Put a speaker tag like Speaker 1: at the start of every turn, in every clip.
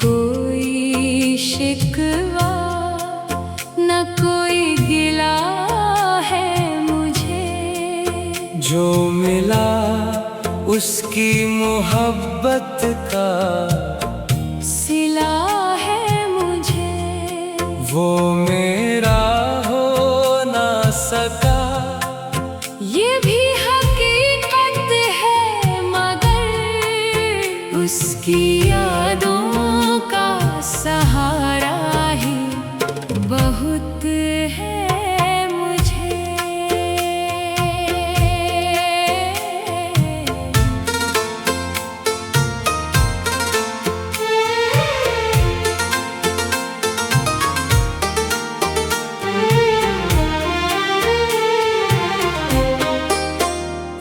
Speaker 1: कोई शिकवा न कोई गिला है मुझे।
Speaker 2: जो मिला उसकी मोहब्बत का
Speaker 1: सिला है मुझे।
Speaker 2: वो मेरा हो ना सका
Speaker 1: ये भी हकीकत है, मगर उसकी यादों का सहारा ही बहुत है मुझे।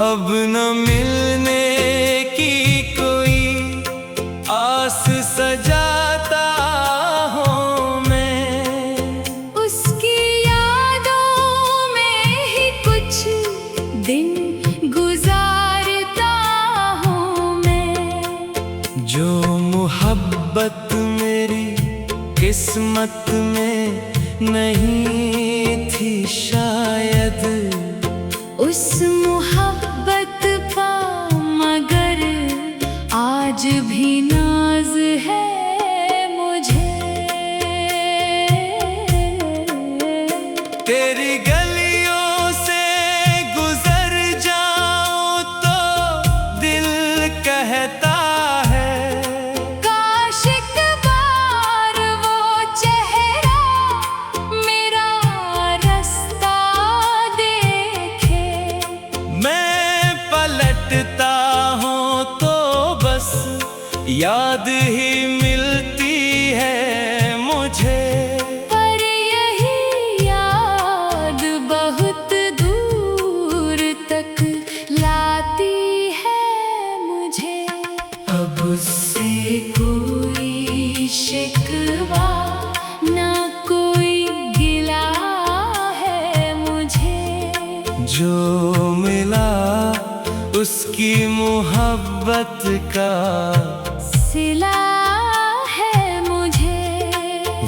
Speaker 2: अब न मिलने की कोई आस सजाता हूँ मैं।
Speaker 1: उसकी यादों में ही कुछ दिन गुजारता हूँ मैं।
Speaker 2: जो मोहब्बत मेरी किस्मत में नहीं थी शायद,
Speaker 1: उस मोहब्बत पा मगर आज भी नाज है मुझे।
Speaker 2: तेरी गलियों से गुजर जाऊं तो दिल कहता है,
Speaker 1: काश एक बार वो चेहरा मेरा रास्ता देखे।
Speaker 2: मैं पलटता हूँ तो बस याद ही मिलती है मुझे।
Speaker 1: पर यही याद बहुत दूर तक लाती है मुझे। अब उससे कोई शिकवा ना कोई गिला है मुझे।
Speaker 2: जो मिला उसकी मोहब्बत का
Speaker 1: सिला है मुझे।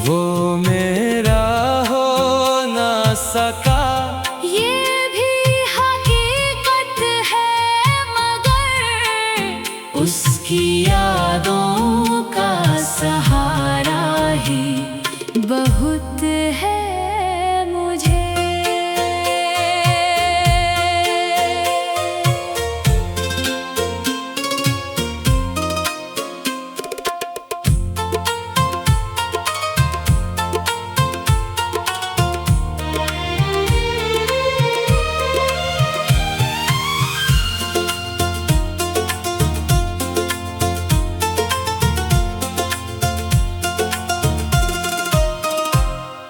Speaker 2: वो मेरा हो ना सका
Speaker 1: ये भी हकीकत है, मगर उसकी यादों का सहारा ही बहुत है मुझे।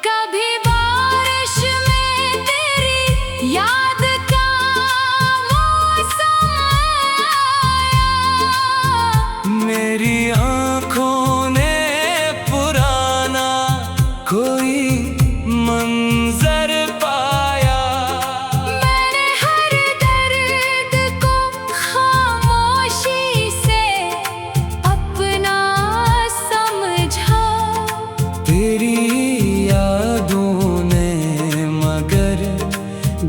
Speaker 1: कभी बारिश में तेरी याद का मौसम आया।
Speaker 2: मेरी आँखों ने पुराना कोई मंजर पाया।
Speaker 1: मैंने हर दर्द को खामोशी से अपना समझा।
Speaker 2: तेरी यादों ने मगर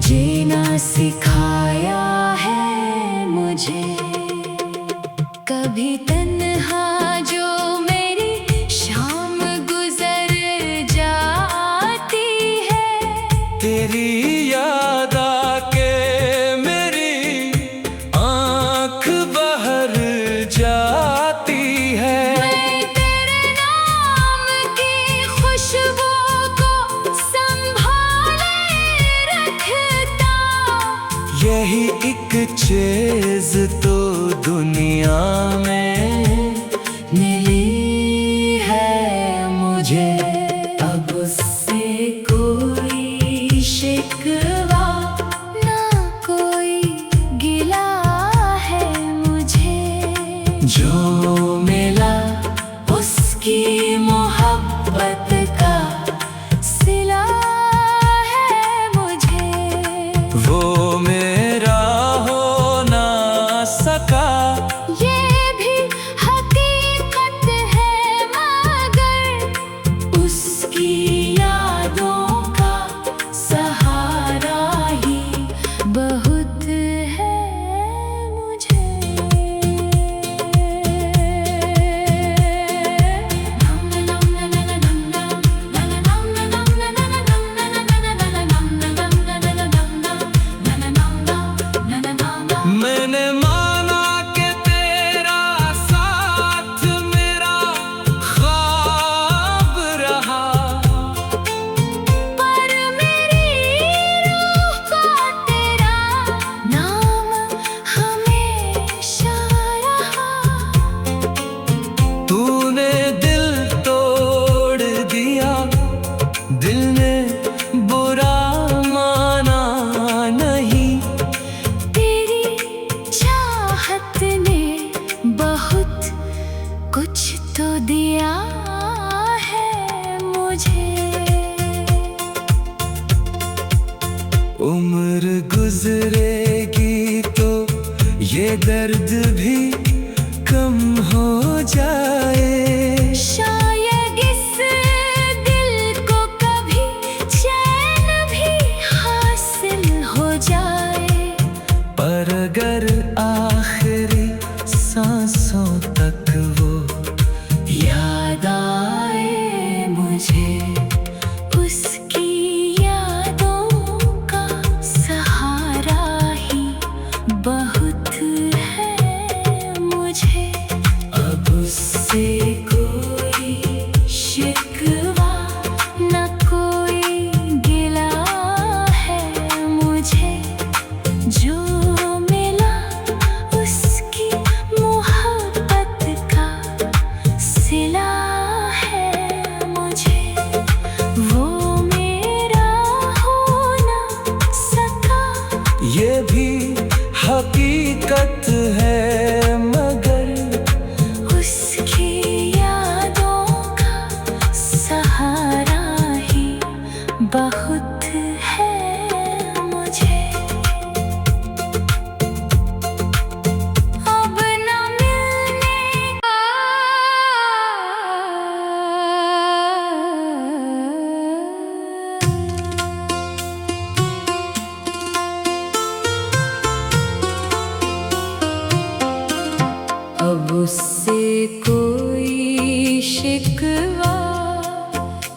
Speaker 1: जीना सिखाया है मुझे। कभी तन्हा जो मेरी शाम गुजर जाती है।
Speaker 2: तेरी याद आके मेरी आँख बहर जाती है।
Speaker 1: मैं तेरे नाम की खुशबू को संभाले रखता।
Speaker 2: यही एक चीज तो दुनिया में
Speaker 1: मिली है मुझे। अब उससे कोई शिकवा ना कोई गिला है मुझे। जो मिला उसकी मोहब्बत का सिला है मुझे।
Speaker 2: वो मेरा हो ना सका
Speaker 1: ये भी हकीकत है, तो दिया है मुझे।
Speaker 2: उम्र गुजरेगी तो ये दर्द भी कम हो जाए।
Speaker 1: शायद इस दिल को कभी चैन भी हासिल हो जाए।
Speaker 2: पर अगर आखिरी सांसों तक वो
Speaker 1: याद आए मुझे, उसकी यादों का सहारा ही बहुत है मुझे। अब उससे कोई शिकवा न कोई गिला है मुझे। जो मिला उसकी मोहब्बत का सिला है मुझे। वो मेरा हो ना सका,
Speaker 2: ये भी हकीकत है, मगर
Speaker 1: उसकी यादों का सहारा ही बहुत है मुझे। अब न मिलने का अब उससे कोई शिकवा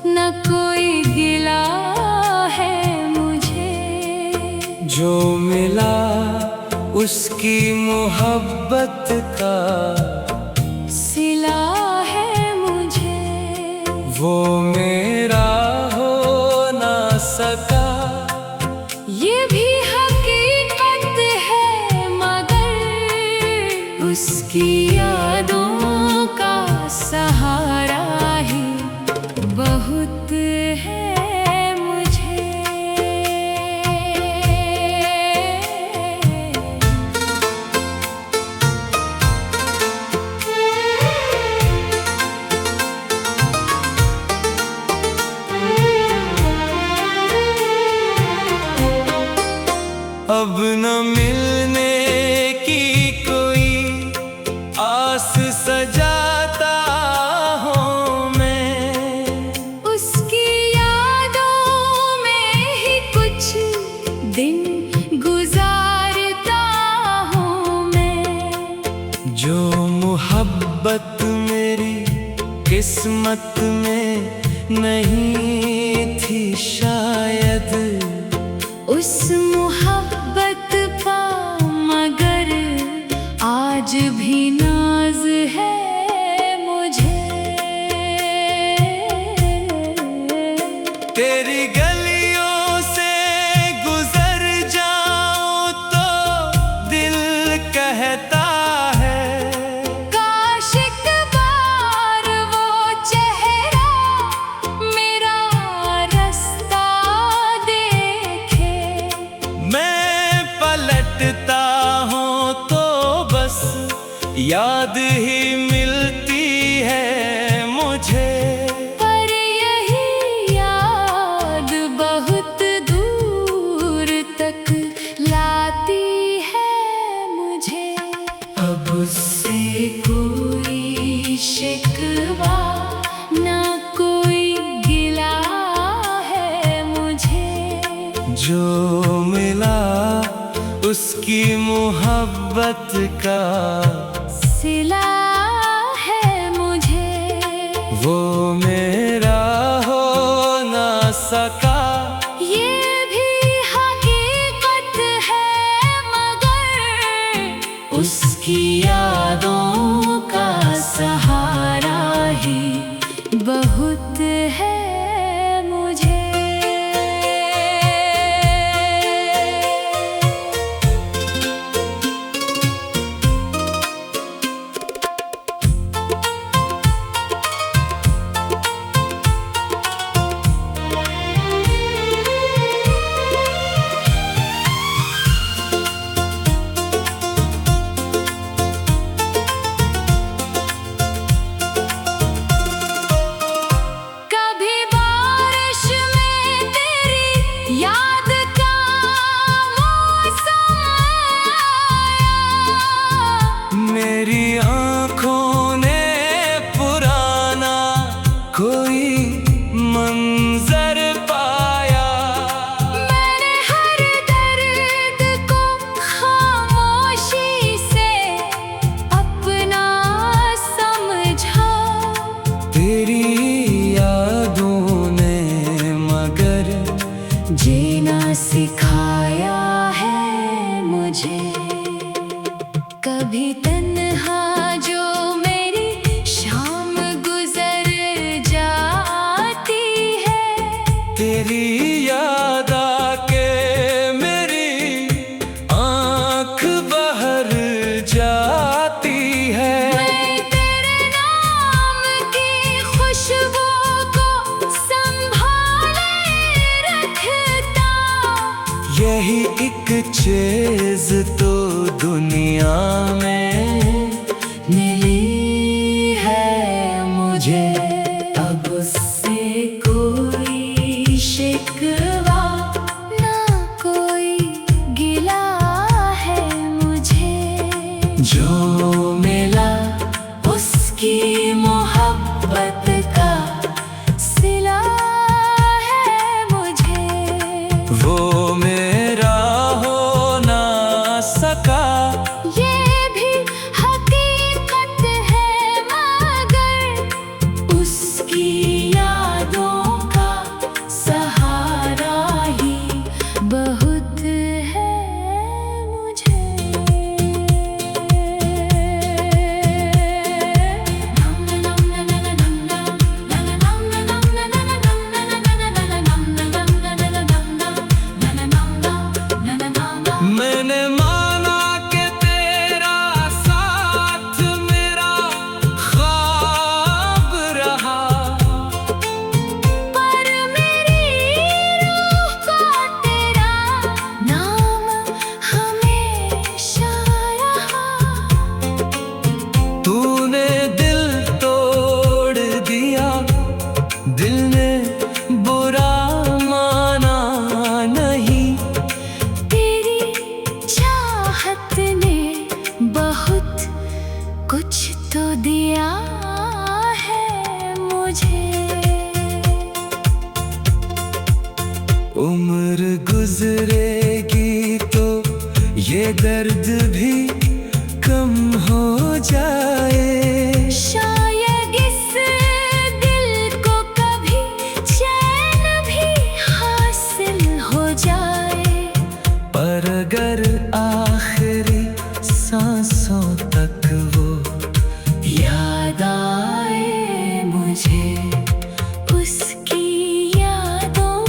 Speaker 1: न कोई गिला है मुझे।
Speaker 2: जो मिला उसकी मोहब्बत का
Speaker 1: सिला है मुझे।
Speaker 2: वो मेरा हो ना सका।
Speaker 1: ये भी हकीकत है, मगर उसकी यादों का सहारा ही बहुत है मुझे।
Speaker 2: अब न मिलने की कोई आस सजाता हूँ मैं।
Speaker 1: उसकी यादों में ही कुछ दिन गुजारता हूँ मैं।
Speaker 2: जो मोहब्बत मेरी किस्मत में नहीं थी शायद,
Speaker 1: उस मोहब्बत पा मगर आज भी नाज है मुझे।
Speaker 2: तेरी गलियों से गुजर जाऊं तो दिल कहता है,
Speaker 1: काश एक बार वो चेहरा मेरा रास्ता देखे।
Speaker 2: मैं पलटता हूँ तो बस याद ही मिलती है मुझे।
Speaker 1: पर यही याद बहुत दूर तक लाती है मुझे। अब उससे कोई शिकवा ना कोई गिला है मुझे।
Speaker 2: जो मिला उसकी मोहब्बत का
Speaker 1: सिला है मुझे।
Speaker 2: वो मेरा हो ना सका।
Speaker 1: ये भी हकीकत है, मगर उसकी यादों का सहारा ही बहुत है मुझे।
Speaker 2: कोई मंजर पाया।
Speaker 1: मैंने हर दर्द को खामोशी से अपना समझा।
Speaker 2: तेरी यादों ने मगर
Speaker 1: जीना सिखाया है मुझे। कभी तन्हा जो मेरी शाम गुजर जाती है,
Speaker 2: तेरी याद आके मेरी आँख बहर जाती है।
Speaker 1: मैं तेरे नाम की खुशबू को संभाले रखता।
Speaker 2: यही एक चीज तो दुनिया में
Speaker 1: मिली है मुझे। अब उससे कोई शिकवा ना कोई गिला है मुझे। जो मिला उसकी मोहब्बत का सिला है मुझे।
Speaker 2: वो मेरा हो ना सका।
Speaker 1: ये भी हकीकत है मगर उसकी यादों का सहारा ही बहुत है मुझे।
Speaker 2: मैंने माना कि तेरा साथ मेरा ख्वाब रहा।
Speaker 1: पर मेरी रूह को तेरा नाम हमेशा रहा।
Speaker 2: तूने दिल तोड़ दिया, दिल ने बुरा माना नहीं।
Speaker 1: तेरी चाहत ने बहुत कुछ तो दिया है मुझे।
Speaker 2: उम्र गुजरेगी तो ये दर्द भी कम हो जाए।
Speaker 1: शायद इस दिल को कभी चैन भी हासिल हो जाए।
Speaker 2: पर अगर आखिरी सांसों तक वो
Speaker 1: याद आए मुझे, उसकी यादों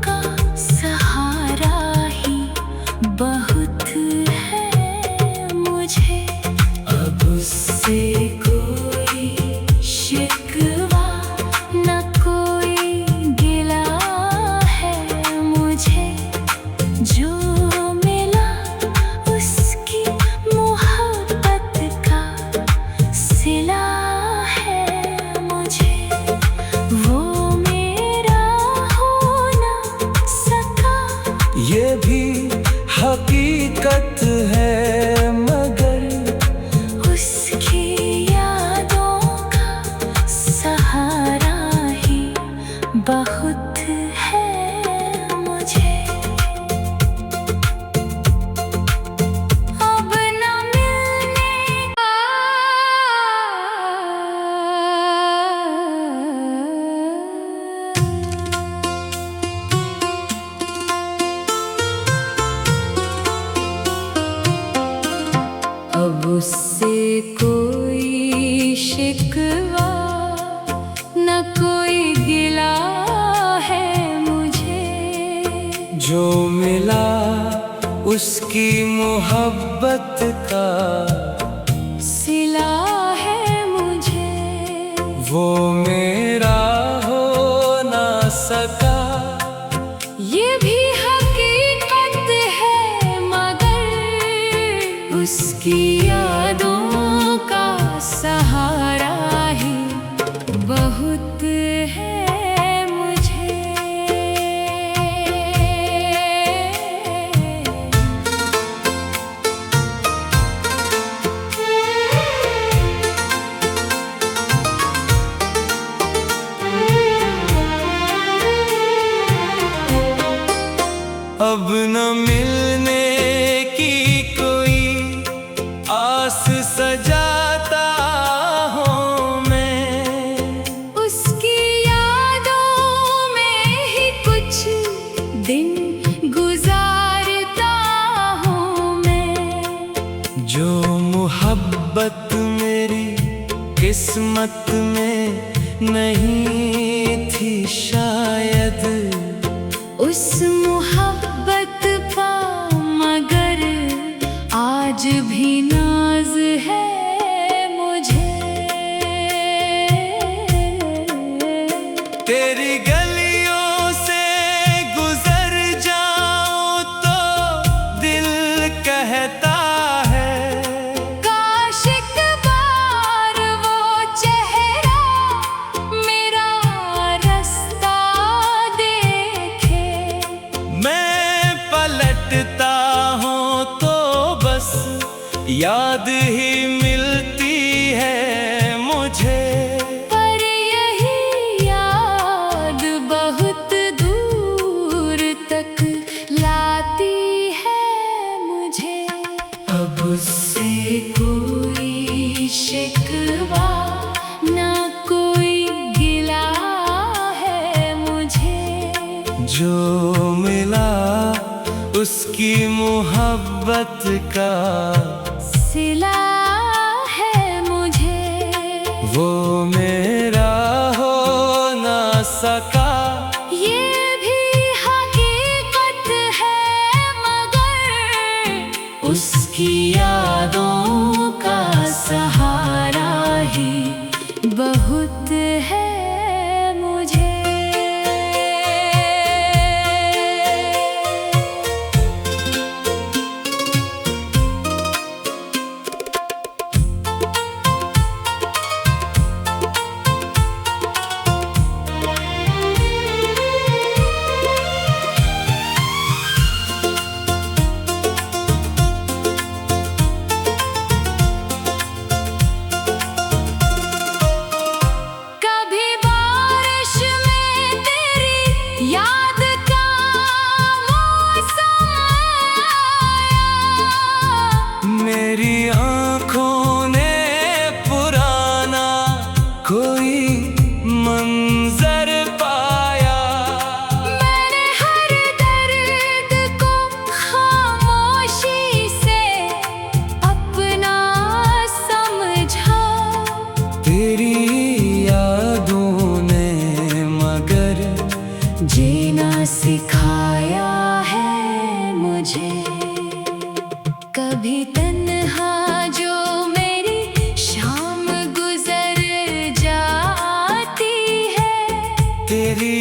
Speaker 1: का सहारा ही बहुत है मुझे। अब उससे कोई शिकवा न कोई गिला है मुझे। जो मिला उसकी मोहब्बत का सिला है मुझे। वो मेरा हो ना सका।
Speaker 2: ये भी हकीकत है मगर
Speaker 1: उसकी यादों का सहारा ही बहुत है मुझे। अब न मिलने का अब उससे कोई शिकवा न कोई गिला है मुझे।
Speaker 2: जो मिला उसकी मोहब्बत का
Speaker 1: सिला है मुझे।
Speaker 2: वो मेरा हो ना सका।
Speaker 1: ये भी हकीकत है मगर उसकी यादों का सहारा ही बहुत है मुझे।
Speaker 2: नहीं थी शायद
Speaker 1: उस मोहब्बत पा, मगर आज भी नाज है मुझे।
Speaker 2: तेरी गलियों से गुजर जाऊं तो दिल कहता है
Speaker 1: काश एक बार वो चेहरा मेरा रास्ता देखे।
Speaker 2: मैं पलटता हूँ तो बस याद ही मिलती है मुझे।
Speaker 1: पर यही याद बहुत दूर तक लाती है मुझे। अब उससे कोई शिकवा ना कोई गिला है मुझे।
Speaker 2: जो मिला उसकी मोहब्बत का
Speaker 1: सिला है मुझे।
Speaker 2: वो मेरा हो ना सका।
Speaker 1: ये भी हकीकत है, मगर उसकी यादों का सहारा ही बहुत है मुझे। कभी बारिश में तेरी याद का मौसम आया।
Speaker 2: मेरी आँखों ने पुराना कोई मंजर पाया।
Speaker 1: मैंने हर दर्द को खामोशी से अपना समझा।
Speaker 2: तेरी यादों ने मगर
Speaker 1: जीना सिखाया है मुझे। कभी तन्हा जो मेरी शाम गुजर जाती है।
Speaker 2: तेरी